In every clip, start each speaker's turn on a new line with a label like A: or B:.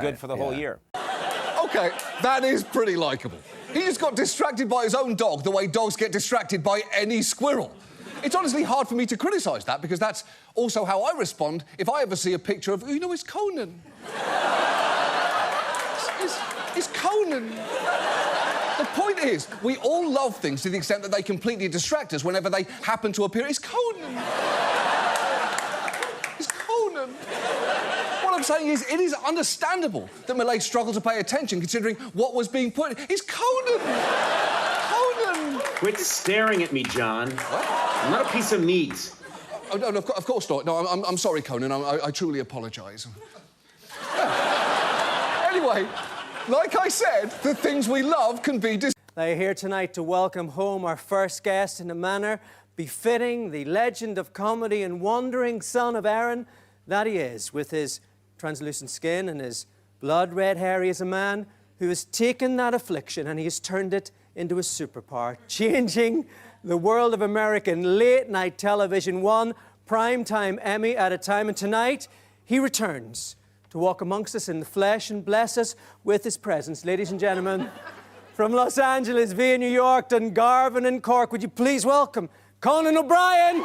A: good for the whole year.
B: OK, that is pretty likeable. He just got distracted by his own dog the way dogs get distracted by any squirrel. It's honestly hard for me to criticise that, because that's also how I respond if I ever see a picture of, you know, it's Conan. It's Conan. The point is, we all love things to the extent that they completely distract us whenever they happen to appear. It's Conan. It's Conan. What I'm saying is, it is understandable that Malay struggled to pay attention considering what was being put... It's Conan! Conan!
C: Quit staring at me, John.
B: What?
C: I'm not a piece of meat.
B: Oh, no, of course not. No, I'm sorry, Conan. I truly apologise. Anyway, like I said, the things we love can be...
D: They're here tonight to welcome home our first guest in a manner befitting the legend of comedy and wandering son of Erin that he is, with his translucent skin and his blood-red hair. He is a man who has taken that affliction and he has turned it into a superpower, changing the world of American late-night television, one primetime Emmy at a time. And tonight, he returns to walk amongst us in the flesh and bless us with his presence. Ladies and gentlemen, from Los Angeles via New York, Dungarvan and Cork, would you please welcome Conan O'Brien?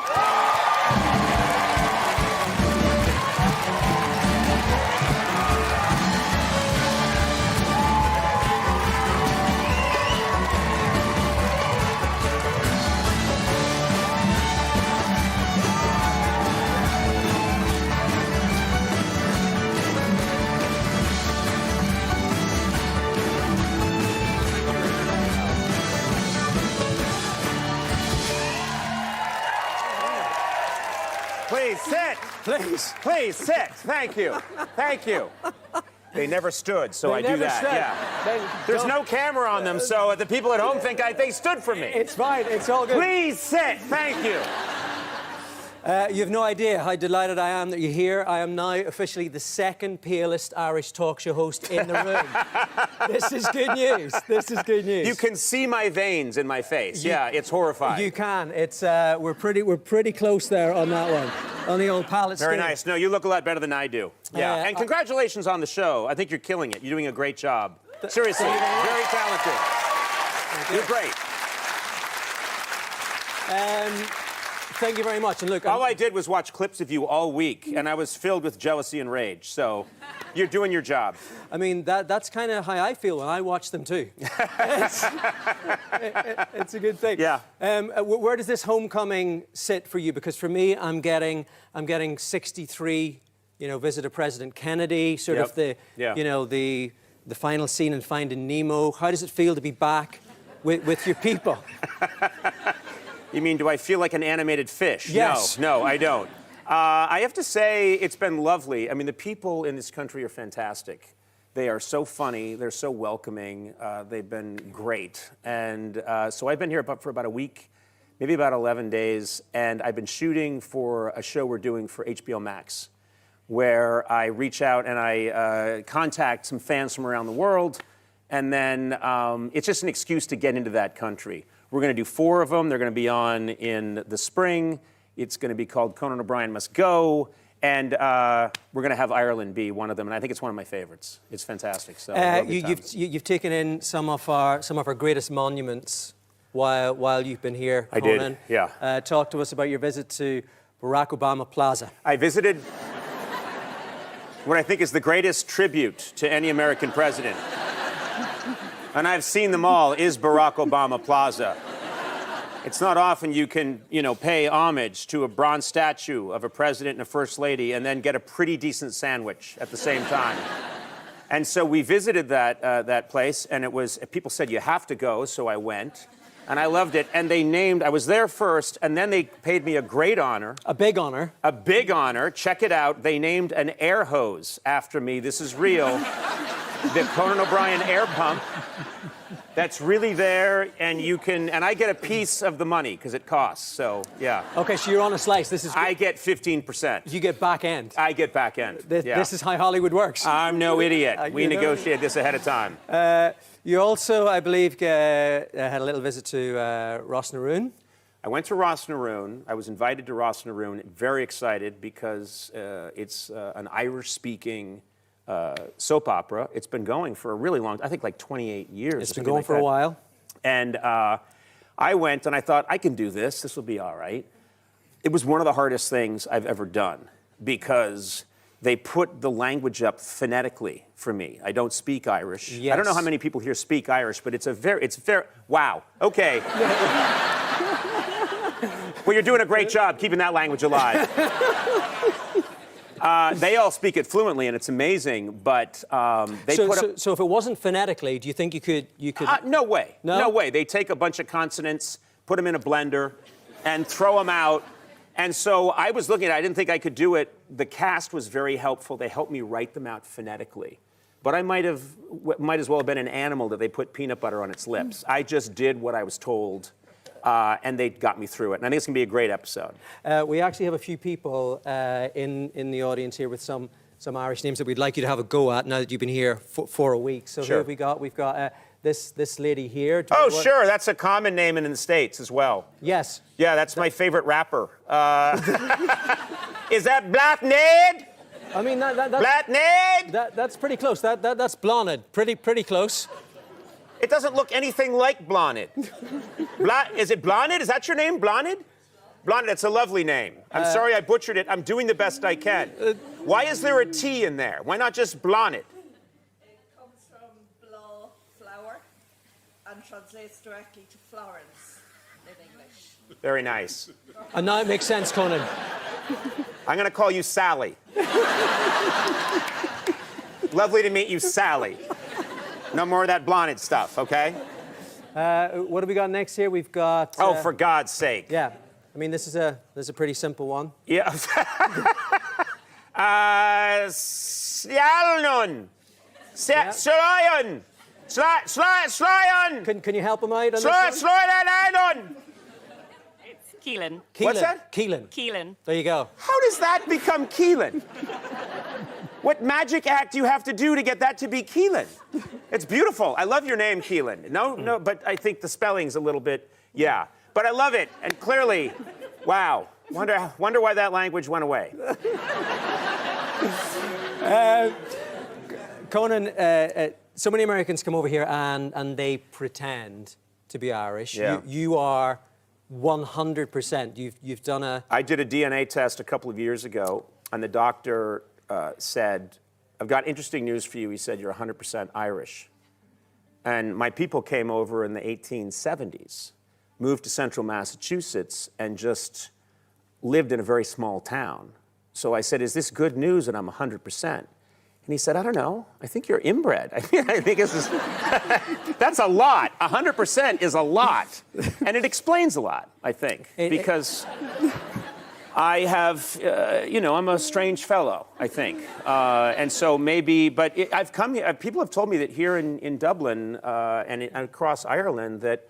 A: Please sit. Please sit. Thank you. Thank you. They never stood, so I do that. Yeah. There's no camera on them, so the people at home think they stood for me.
D: It's fine. It's all good.
A: Please sit. Thank you.
D: You have no idea how delighted I am that you're here. I am now officially the second palest Irish talk show host in the room. This is good news. This is good news.
A: You can see my veins in my face. Yeah, it's horrifying.
D: You can. It's we're pretty close there on that one, on the old palate skin.
A: Very nice. No, you look a lot better than I do. Yeah, and congratulations on the show. I think you're killing it. You're doing a great job. Seriously, very talented. You're great.
D: Thank you very much. And look,
A: all I did was watch clips of you all week, and I was filled with jealousy and rage. So, you're doing your job.
D: I mean, that's kind of how I feel when I watch them too. It's a good thing.
A: Yeah.
D: Where does this homecoming sit for you? Because for me, I'm getting 63. You know, visit of President Kennedy, sort of the final scene in Finding Nemo. How does it feel to be back with your people?
A: You mean, do I feel like an animated fish?
D: Yes.
A: No, I don't. I have to say, it's been lovely. I mean, the people in this country are fantastic. They are so funny. They're so welcoming. They've been great. And so I've been here for about a week, maybe about 11 days, and I've been shooting for a show we're doing for HBO Max, where I reach out and I contact some fans from around the world, and then it's just an excuse to get into that country. We're going to do 4 of them. They're going to be on in the spring. It's going to be called Conan O'Brien Must Go, and we're going to have Ireland be one of them, and I think it's one of my favorites. It's fantastic. So
D: you've taken in some of our greatest monuments while you've been here, Conan.
A: I did, yeah.
D: Talk to us about your visit to Barack Obama Plaza.
A: I visited what I think is the greatest tribute to any American president. And I've seen them all, is Barack Obama Plaza. It's not often you can, pay homage to a bronze statue of a president and a first lady and then get a pretty decent sandwich at the same time. And so we visited that place, and people said, you have to go, so I went. And I loved it. And I was there first, and then they paid me a great honor.
D: A big honor.
A: A big honor. Check it out. They named an air hose after me. This is real. The Conan O'Brien air pump. That's really there, and I get a piece of the money, because it costs, so, yeah.
D: Okay, so you're on a slice. This is good.
A: I get 15%.
D: You get back end.
A: I get back end.
D: This is how Hollywood works.
A: I'm no idiot. We negotiated this ahead of time.
D: You also, I believe, had a little visit to Ross Naroon.
A: I went to Ross Naroon. I was invited to Ross Naroon. Very excited, because it's an Irish-speaking soap opera. It's been going for a really long, I think like 28 years.
D: It's been going for a while.
A: And I went and I thought, I can do this. This will be all right. It was one of the hardest things I've ever done because they put the language up phonetically for me. I don't speak Irish.
D: Yes.
A: I don't know how many people here speak Irish, but it's very, wow, okay. Well, you're doing a great job keeping that language alive. They all speak it fluently, and it's amazing, but they put up...
D: So if it wasn't phonetically, do you think you could...
A: no way.
D: No?
A: No way. They take a bunch of consonants, put them in a blender, and throw them out. And so I was looking at it. I didn't think I could do it. The cast was very helpful. They helped me write them out phonetically. But I might as well have been an animal that they put peanut butter on its lips. I just did what I was told, and they got me through it. And I think it's going to be a great episode.
D: We actually have a few people in the audience here with some Irish names that we'd like you to have a go at now that you've been here for a week. So
A: Sure.
D: who have we got? We've got this lady here.
A: Oh, sure. That's a common name in the States as well.
D: Yes.
A: Yeah, that's my favorite rapper. Is that Black Ned?
D: I mean,
A: Black Ned?
D: that's pretty close. That's Blonde. Pretty close.
A: It doesn't look anything like Blonde. Is it Blonde? Is that your name, Blonde? Blonde, it's a lovely name. I'm sorry I butchered it. I'm doing the best I can. Why is there a T in there? Why not just Blonde?
E: It comes from blow, flower, and translates directly to Florence in English.
A: Very nice.
D: And now it makes sense, Conan.
A: I'm going to call you Sally. Lovely to meet you, Sally. No more of that Blonde stuff, okay?
D: What have we got next here? We've got...
A: Oh, for God's sake.
D: Yeah. I mean, this is a pretty simple one.
A: Yeah. Slion. Slion. Slion.
D: Can you help him out on this one?
A: Slion.
F: Keelan.
A: What's that?
D: Keelan.
F: Keelan.
D: There you go.
A: How does that become Keelan? What magic act do you have to do to get that to be Keelan? It's beautiful. I love your name, Keelan. No, but I think the spelling's a little bit, yeah. But I love it, and clearly, wow. Wonder why that language went away.
D: Conan, so many Americans come over here and they pretend to be Irish.
A: Yeah.
D: You are 100%. You've done a...
A: I did a DNA test a couple of years ago, and the doctor said, I've got interesting news for you. He said, you're 100% Irish. And my people came over in the 1870s, moved to central Massachusetts, and just lived in a very small town. So I said, is this good news that I'm 100%? And he said, I don't know. I think you're inbred. I think this is... That's a lot. 100% is a lot. And it explains a lot, I think, because... I have, I'm a strange fellow, I think. And so maybe, but I've come here, people have told me that here in Dublin and across Ireland that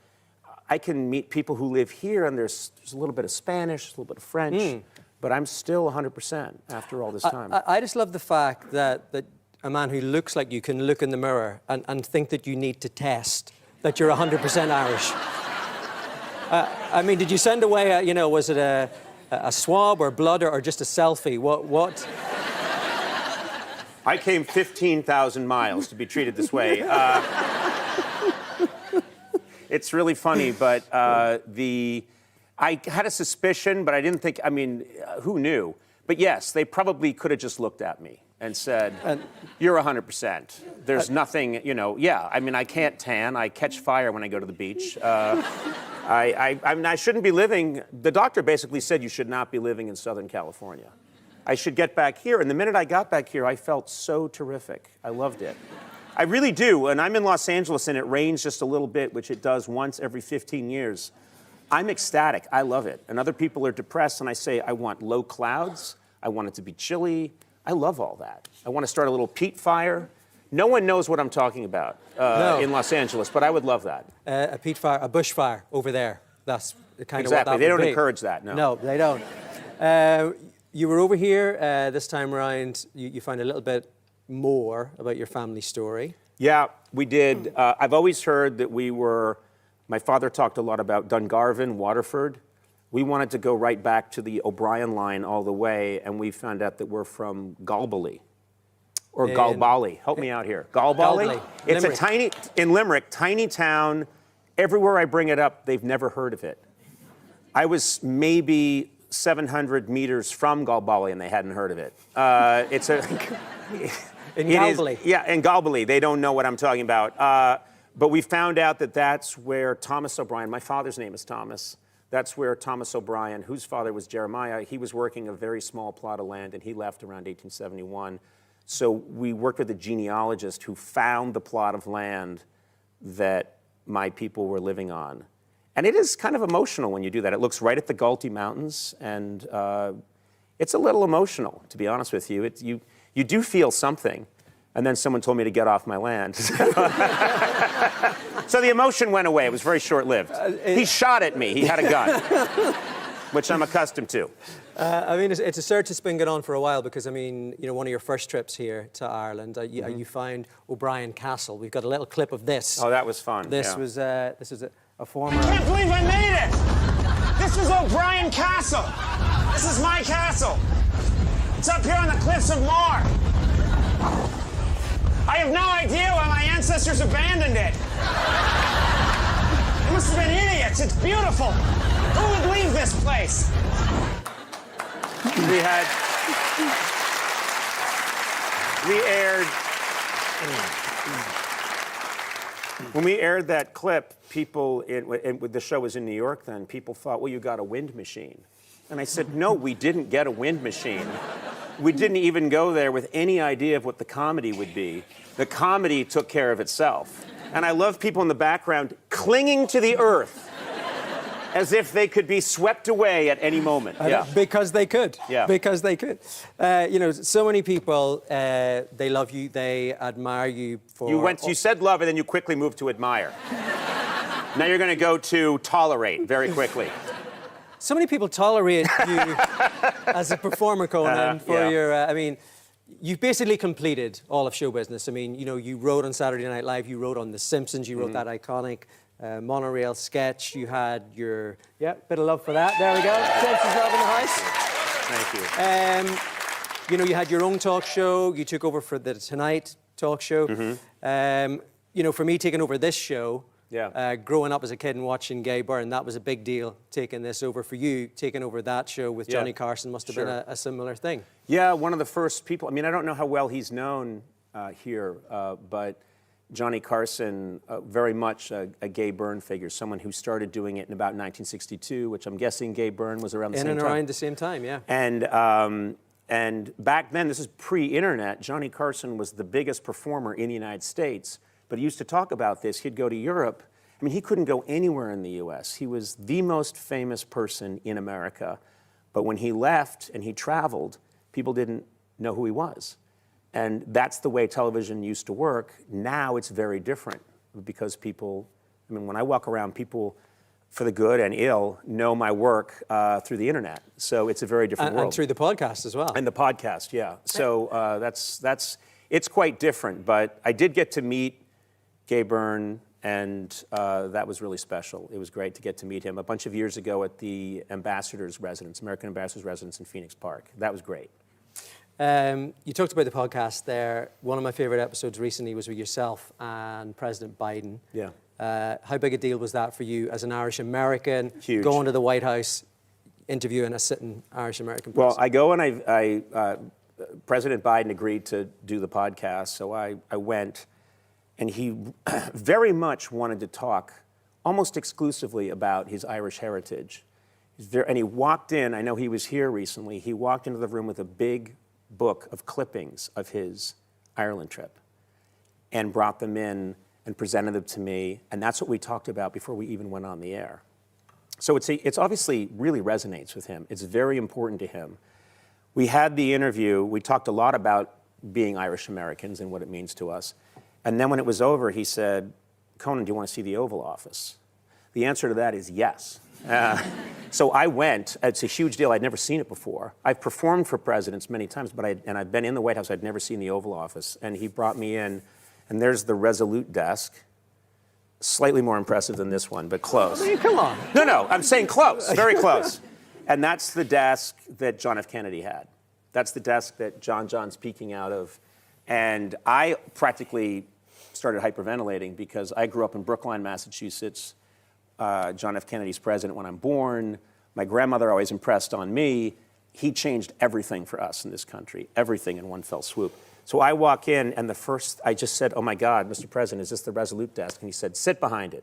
A: I can meet people who live here and there's a little bit of Spanish, a little bit of French, but I'm still 100% after all this time.
D: I just love the fact that a man who looks like you can look in the mirror and think that you need to test that you're 100% Irish. I mean, did you send away, was it a swab or blood or just a selfie? What?
A: I came 15,000 miles to be treated this way. It's really funny, but I had a suspicion, but I didn't think, who knew? But yes, they probably could have just looked at me and said, you're 100%. There's nothing, I can't tan. I catch fire when I go to the beach. I shouldn't be living, the doctor basically said you should not be living in Southern California. I should get back here. And the minute I got back here, I felt so terrific. I loved it. I really do. And I'm in Los Angeles and it rains just a little bit, which it does once every 15 years. I'm ecstatic. I love it. And other people are depressed and I say, I want low clouds. I want it to be chilly. I love all that. I want to start a little peat fire. No one knows what I'm talking about in Los Angeles, but I would love that.
D: A peat fire, a bushfire over there. That's kind of what that
A: Exactly. They don't
D: would be.
A: encourage that, no.
D: No, they don't. You were over here this time around. You found a little bit more about your family story.
A: Yeah, we did. I've always heard that my father talked a lot about Dungarvan, Waterford. We wanted to go right back to the O'Brien line all the way, and we found out that we're from Galbally. Or Galbally. Help me out here. Galbally? It's in Limerick, tiny town. Everywhere I bring it up, they've never heard of it. I was maybe 700 meters from Galbally and they hadn't heard of it. It's a...
D: In Galbally.
A: Yeah, in Galbally. They don't know what I'm talking about. But we found out that that's where Thomas O'Brien, my father's name is Thomas, that's where Thomas O'Brien, whose father was Jeremiah, he was working a very small plot of land and he left around 1871. So we worked with a genealogist who found the plot of land that my people were living on. And it is kind of emotional when you do that. It looks right at the Galtee Mountains, and it's a little emotional, to be honest with you. You do feel something. And then someone told me to get off my land. So the emotion went away. It was very short-lived. He shot at me. He had a gun, which I'm accustomed to.
D: I mean, it's a search that's been going on for a while because, I mean, you know, one of your first trips here to Ireland, you found O'Brien Castle. We've got a little clip of this.
A: Oh, that was fun.
D: This was a former...
G: I can't believe I made it! This is O'Brien Castle. This is my castle. It's up here on the cliffs of Moher. I have no idea why my ancestors abandoned it. They must have been idiots. It's beautiful. Who would leave this place?
A: When we aired that clip, people, the show was in New York then, people thought, well, you got a wind machine. And I said, no, we didn't get a wind machine. We didn't even go there with any idea of what the comedy would be. The comedy took care of itself. And I love people in the background clinging to the earth as if they could be swept away at any moment. Yeah.
D: Because they could.
A: Yeah.
D: Because they could. You know, so many people, they love you, they admire you for...
A: You said love and then you quickly moved to admire. Now you're going to go to tolerate very quickly.
D: So many people tolerate you as a performer, Conan, for your... I mean, you've basically completed all of show business. I mean, you know, you wrote on Saturday Night Live, you wrote on The Simpsons, you wrote that iconic monorail sketch. You had your... Yeah, bit of love for that. There we go. Simpsons love in the house.
A: Thank you.
D: You know, you had your own talk show. You took over for the Tonight talk show. You know, for me, taking over this show...
A: Yeah.
D: Growing up as a kid and watching Gay Byrne, that was a big deal, taking this over for you. Taking over that show with Johnny Carson must have been a similar thing.
A: Yeah, one of the first people, I mean, I don't know how well he's known here, but Johnny Carson, very much a Gay Byrne figure, someone who started doing it in about 1962, which I'm guessing Gay Byrne was around the same time.
D: In and around the same time, yeah.
A: And back then, this is pre-internet, Johnny Carson was the biggest performer in the United States. But he used to talk about this. He'd go to Europe. I mean, he couldn't go anywhere in the U.S. He was the most famous person in America. But when he left and he traveled, people didn't know who he was. And that's the way television used to work. Now it's very different because people, I mean, when I walk around, people, for the good and ill, know my work through the internet. So it's a very different world.
D: And through the podcast as well.
A: And the podcast, yeah. So it's quite different. But I did get to meet Gay Byrne, and that was really special. It was great to get to meet him a bunch of years ago at the ambassador's residence, American ambassador's residence in Phoenix Park. That was great.
D: You talked about the podcast there. One of my favorite episodes recently was with yourself and President Biden.
A: Yeah.
D: How big a deal was that for you as an Irish American?
A: Huge.
D: Going to the White House, interviewing a sitting Irish American person?
A: Well, I go and President Biden agreed to do the podcast, so I went. And he very much wanted to talk almost exclusively about his Irish heritage. And he walked in, I know he was here recently, he walked into the room with a big book of clippings of his Ireland trip and brought them in and presented them to me. And that's what we talked about before we even went on the air. So it's obviously really resonates with him. It's very important to him. We had the interview, we talked a lot about being Irish Americans and what it means to us. And then when it was over, he said, Conan, do you want to see the Oval Office? The answer to that is yes. So I went. It's a huge deal. I'd never seen it before. I've performed for presidents many times, but I've been in the White House. I'd never seen the Oval Office. And he brought me in, and there's the Resolute desk. Slightly more impressive than this one, but close.
D: I mean, come on.
A: No, I'm saying close, very close. And that's the desk that John F. Kennedy had. That's the desk that John's peeking out of And I practically started hyperventilating because I grew up in Brookline, Massachusetts. John F. Kennedy's president when I'm born. My grandmother always impressed on me. He changed everything for us in this country, everything in one fell swoop. So I walk in, and I just said, "Oh my God, Mr. President, is this the Resolute desk?" And he said, "Sit behind it."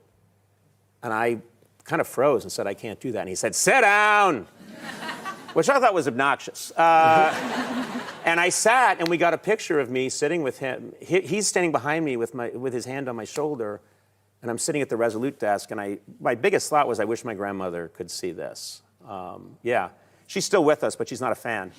A: And I kind of froze and said, "I can't do that." And he said, "Sit down," which I thought was obnoxious. And I sat, and we got a picture of me sitting with him. He's standing behind me with his hand on my shoulder, and I'm sitting at the Resolute desk, and my biggest thought was, I wish my grandmother could see this. Yeah. She's still with us, but she's not a fan.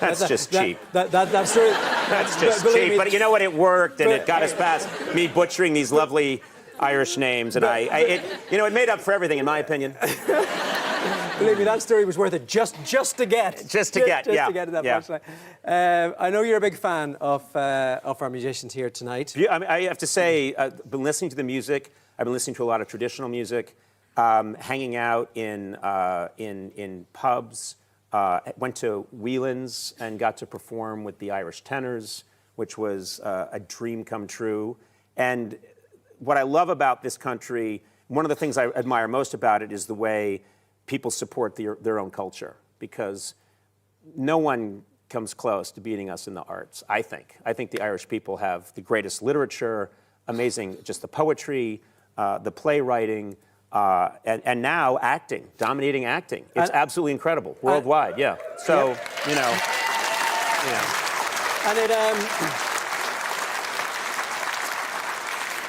A: That's just cheap.
D: That's true.
A: That's just cheap. But you know what? It worked, and it got us past me butchering these lovely Irish names, and it made up for everything, in my opinion.
D: Believe me, that story was worth it just to get.
A: Just to get to
D: that punchline. I know you're a big fan of our musicians here tonight.
A: I have to say, I've been listening to the music. I've been listening to a lot of traditional music, hanging out in pubs. Went to Whelan's and got to perform with the Irish Tenors, which was a dream come true. And what I love about this country, one of the things I admire most about it is the way people support their own culture, because no one comes close to beating us in the arts, I think. I think the Irish people have the greatest literature, amazing, just the poetry, the playwriting, and now acting, dominating acting. It's absolutely incredible, worldwide, yeah. So, you know.
D: And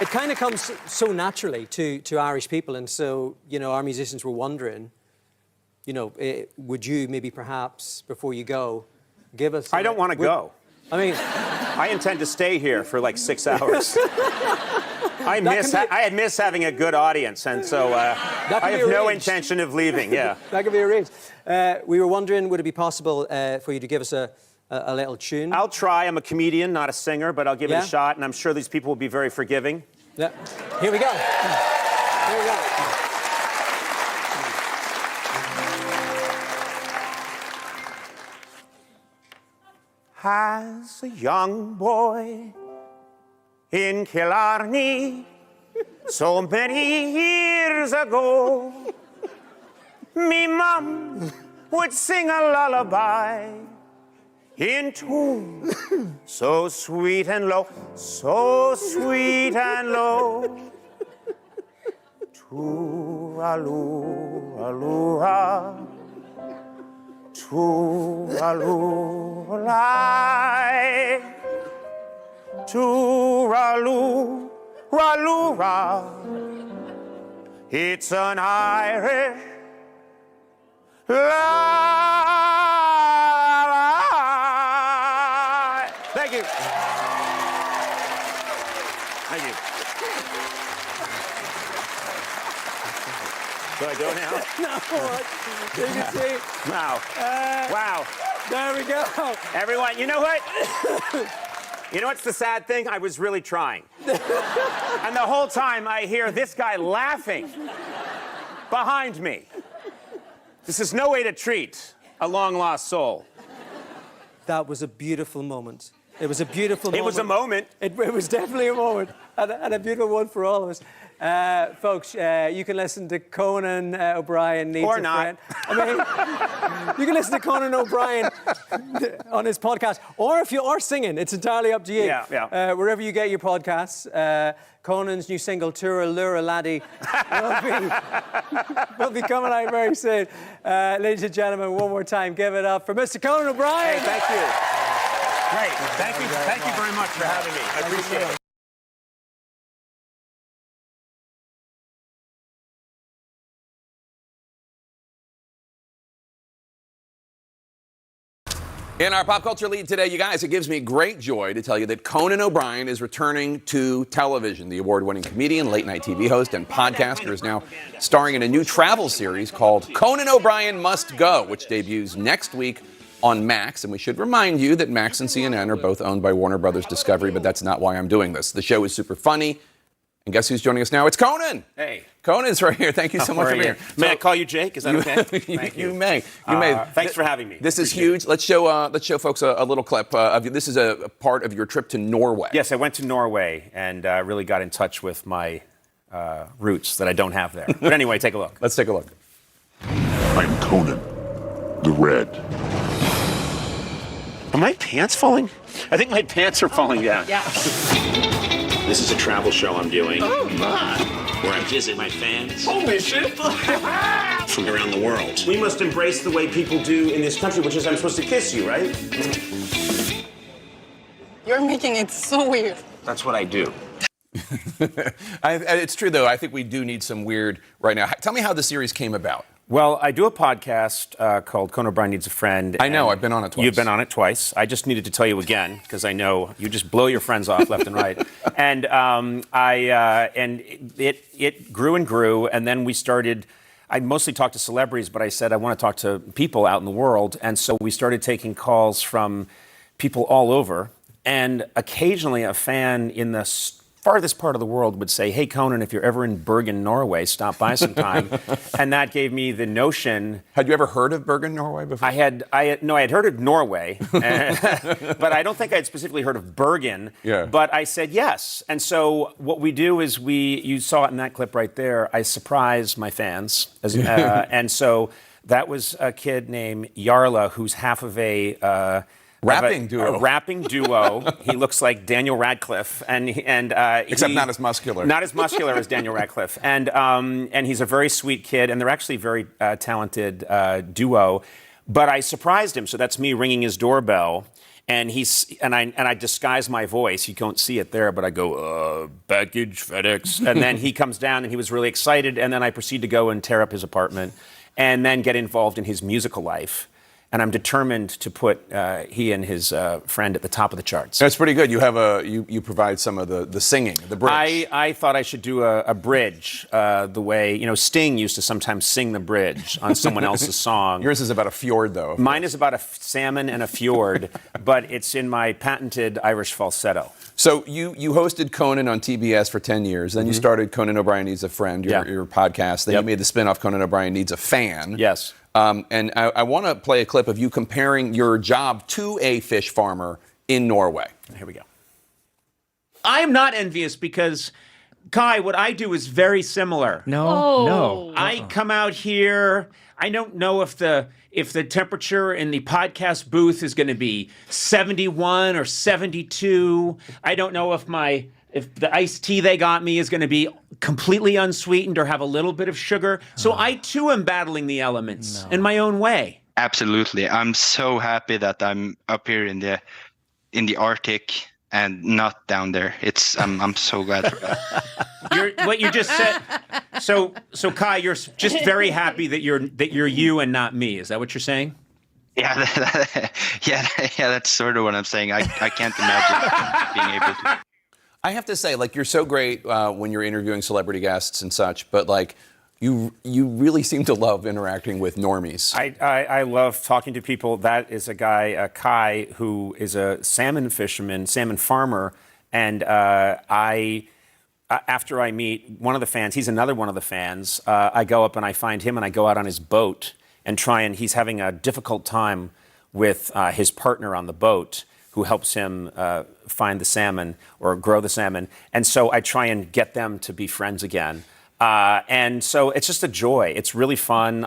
D: it kind of comes so naturally to Irish people, and so, our musicians were wondering, would you maybe perhaps, before you go, give us...
A: I don't want to go.
D: I mean...
A: I intend to stay here for like 6 hours. I miss having a good audience, and so I have no intention of leaving, yeah.
D: That could be arranged. We were wondering, would it be possible for you to give us a little tune?
A: I'll try. I'm a comedian, not a singer, but I'll give it a shot, and I'm sure these people will be very forgiving.
D: Yeah. Here we go. Here we go.
A: As a young boy in Killarney, so many years ago, me mum would sing a lullaby in tune, so sweet and low, so sweet and low. Tooraloo-aloo-ah, tooraloo-lie, tooraloo-raloo-ra. It's an Irish lie. Thank you. Thank you. Do I go now?
D: No, you can see.
A: Wow. Wow.
D: There we go.
A: Everyone, you know what? You know what's the sad thing? I was really trying. And the whole time I hear this guy laughing behind me. This is no way to treat a long-lost soul.
D: That was a beautiful moment. It was a beautiful moment.
A: It was a moment.
D: It was definitely a moment, and a beautiful one for all of us. Folks, you can listen to Conan O'Brien Needs
A: or
D: a
A: not.
D: Friend. I mean, you can listen to Conan O'Brien on his podcast, or if you are singing, it's entirely up to you.
A: Yeah.
D: Wherever you get your podcasts, Conan's new single, Tura Lura Laddie, will be coming out very soon. Ladies and gentlemen, one more time, give it up for Mr. Conan O'Brien.
A: Hey, thank you. Great. Thank you very much for having me. I appreciate it.
H: In our pop culture lead today, you guys, it gives me great joy to tell you that Conan O'Brien is returning to television. The award-winning comedian, late-night TV host, and podcaster is now starring in a new travel series called Conan O'Brien Must Go, which debuts next week on Max. And we should remind you that Max and CNN are both owned by Warner Brothers Discovery, but that's not why I'm doing this. The show is super funny. And guess who's joining us now? It's Conan.
A: Hey.
H: Conan's right here. Thank you so much for being here.
A: May I call you Jake? Is that okay? Thank
H: You may. You may.
A: Thanks for having me.
H: This is huge. Let's show folks a little clip of you. This is a part of your trip to Norway.
A: Yes, I went to Norway and really got in touch with my roots that I don't have there. But anyway, take a look.
H: Let's take a look.
I: I'm Conan, the Red.
C: Are my pants falling? I think my pants are falling down.
F: Yeah.
C: This is a travel show I'm doing. Oh, my. Where I visit my fans.
G: Holy shit!
C: From around the world.
A: We must embrace the way people do in this country, which is I'm supposed to kiss you, right?
J: You're making it so weird.
C: That's what I do.
H: It's true, though. I think we do need some weird right now. Tell me how the series came about.
A: Well, I do a podcast called Conan O'Brien Needs a Friend.
H: I know. I've been on it twice.
A: You've been on it twice. I just needed to tell you again because I know you just blow your friends off left and right. And it grew and grew, and then we started. I mostly talked to celebrities, but I said I want to talk to people out in the world, and so we started taking calls from people all over, and occasionally a fan in the farthest part of the world would say, "Hey, Conan, if you're ever in Bergen, Norway, stop by sometime." And that gave me the notion.
H: Had you ever heard of Bergen, Norway before?
A: I had heard of Norway, but I don't think I had specifically heard of Bergen.
H: Yeah.
A: But I said yes. And so what we do is you saw it in that clip right there, I surprise my fans. And so that was a kid named Jarla, who's half of a
H: rapping duo.
A: A rapping duo. He looks like Daniel Radcliffe,
H: except not as muscular.
A: Not as muscular as Daniel Radcliffe, and he's a very sweet kid, and they're actually a very talented duo. But I surprised him, so that's me ringing his doorbell, and I disguise my voice. You can't see it there, but I go package FedEx, and then he comes down, and he was really excited, and then I proceed to go and tear up his apartment, and then get involved in his musical life. And I'm determined to put he and his friend at the top of the charts.
H: That's pretty good. You have you provide some of the singing, the bridge.
A: I thought I should do a bridge the way Sting used to sometimes sing the bridge on someone else's song.
H: Yours is about a fjord, though.
A: Mine is about a salmon and a fjord, but it's in my patented Irish falsetto.
H: So you hosted Conan on TBS for 10 years. Then you started Conan O'Brien Needs a Friend, your podcast. Then you made the spinoff Conan O'Brien Needs a Fan.
A: Yes.
H: And I want to play a clip of you comparing your job to a fish farmer in Norway.
A: Here we go.
K: I am not envious because, Kai, what I do is very similar.
F: No.
K: I come out here. I don't know if the temperature in the podcast booth is going to be 71 or 72. I don't know if the iced tea they got me is going to be completely unsweetened or have a little bit of sugar. So I, too, am battling the elements in my own way.
L: Absolutely. I'm so happy that I'm up here in the Arctic and not down there. I'm so glad for that.
K: What you just said. So Kai, you're just very happy that you're you and not me. Is that what you're saying?
L: Yeah, that's sort of what I'm saying. I can't imagine being able to.
H: I have to say, you're so great when you're interviewing celebrity guests and such, but you really seem to love interacting with normies.
A: I love talking to people. That is a guy, Kai, who is a salmon fisherman, salmon farmer, and after I meet one of the fans, he's another one of the fans, I go up and I find him and I go out on his boat and he's having a difficult time with his partner on the boat, who helps him find the salmon or grow the salmon. And so I try and get them to be friends again. And so it's just a joy. It's really fun.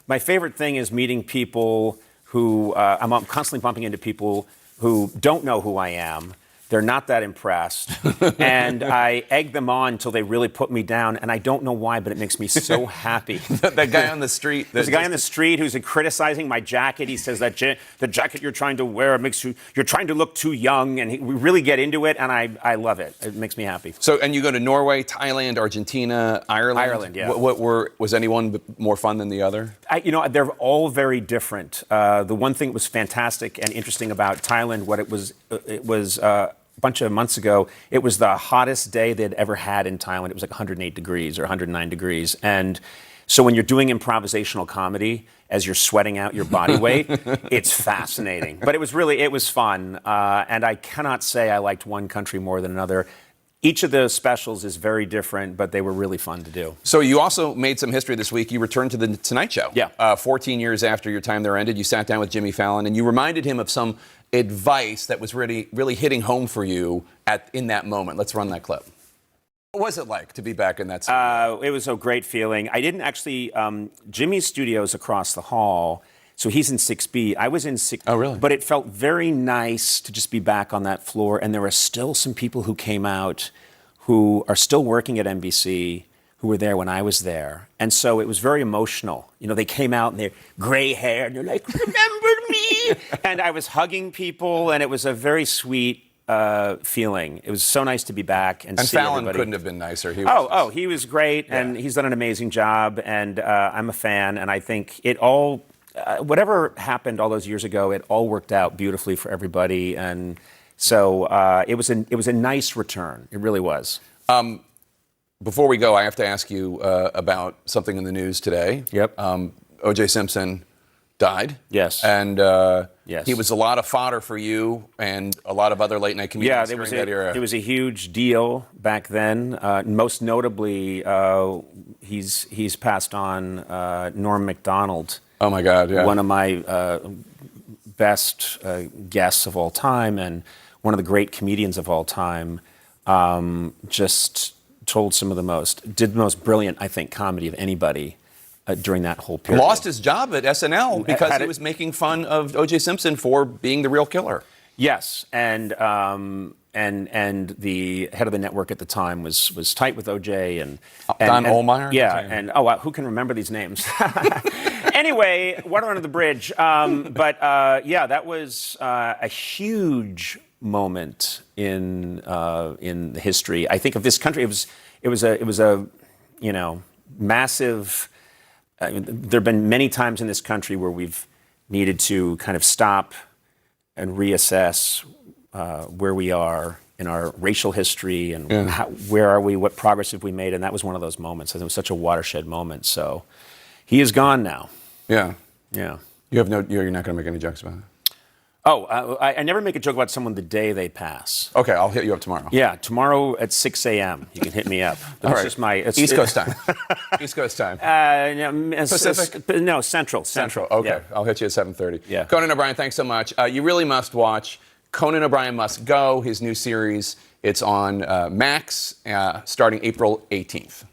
A: My favorite thing is meeting people who, I'm constantly bumping into people who don't know who I am. They're not that impressed. And I egg them on until they really put me down. And I don't know why, but it makes me so happy.
H: That guy on the street.
A: There's a guy on the street who's criticizing my jacket. He says that the jacket you're trying to wear you're trying to look too young. And we really get into it, and I love it. It makes me happy.
H: So, and you go to Norway, Thailand, Argentina, Ireland?
A: Ireland, yeah.
H: Was anyone more fun than the other?
A: They're all very different. The one thing that was fantastic and interesting about Thailand, it was a bunch of months ago, it was the hottest day they'd ever had in Thailand. It was 108 degrees or 109 degrees. And so when you're doing improvisational comedy, as you're sweating out your body weight, it's fascinating. But it was fun. And I cannot say I liked one country more than another. each of the specials is very different, but they were really fun to do.
H: So you also made some history this week. You returned to the Tonight Show.
A: Yeah.
H: 14 years after your time there ended, you sat down with Jimmy Fallon and you reminded him of some advice that was really hitting home for you in that moment. Let's run that clip. What was it like to be back in that studio?
A: It was a great feeling. I didn't actually, Jimmy's studio is across the hall, so he's in 6B. I was in 6.
H: Oh, really?
A: But it felt very nice to just be back on that floor, and there were still some people who came out who are still working at NBC who were there when I was there. And so it was very emotional. You know, they came out and they're gray hair, and they're like, remember me? And I was hugging people, and it was a very sweet feeling. It was so nice to be back and see
H: Fallon
A: everybody.
H: couldn't have been nicer. He was
A: He was great, and he's done an amazing job, and I'm a fan, and I think it all, whatever happened all those years ago, it all worked out beautifully for everybody, and so it was a nice return. It really was.
H: Before we go, I have to ask you about something in the news today.
A: Yep.
H: O.J. Simpson died.
A: Yes.
H: And
A: yes.
H: he was a lot of fodder for you and a lot of other late night comedians during that era.
A: It was a huge deal back then. Most notably, he's passed on Norm Macdonald.
H: Oh my God! Yeah.
A: One of my best guests of all time and one of the great comedians of all time. Just did the most brilliant, I think, comedy of anybody during that whole period.
H: Lost his job at SNL because he was making fun of O.J. Simpson for being the real killer.
A: Yes, and the head of the network at the time was tight with O.J. and
H: Don Ohlmeyer.
A: Yeah, and wow, who can remember these names? Anyway, water under the bridge. Yeah, that was a huge moment in the history, I think, of this country. It was a massive. There have been many times in this country where we've needed to kind of stop and reassess where we are in our racial history and where are we, what progress have we made, and that was one of those moments. And it was such a watershed moment. So he is gone now.
H: Yeah.
A: Yeah.
H: You're not going to make any jokes about it?
A: Oh, I never make a joke about someone the day they pass.
H: Okay, I'll hit you up tomorrow.
A: Yeah, tomorrow at 6 a.m. You can hit me up.
H: All right.
A: Just my
H: East Coast time. East Coast time. Pacific?
A: No, Central.
H: Central. Okay,
A: Yeah.
H: I'll hit you at 7:30.
A: Yeah.
H: Conan O'Brien, thanks so much. You really must watch Conan O'Brien Must Go, his new series. It's on Max, starting April 18th.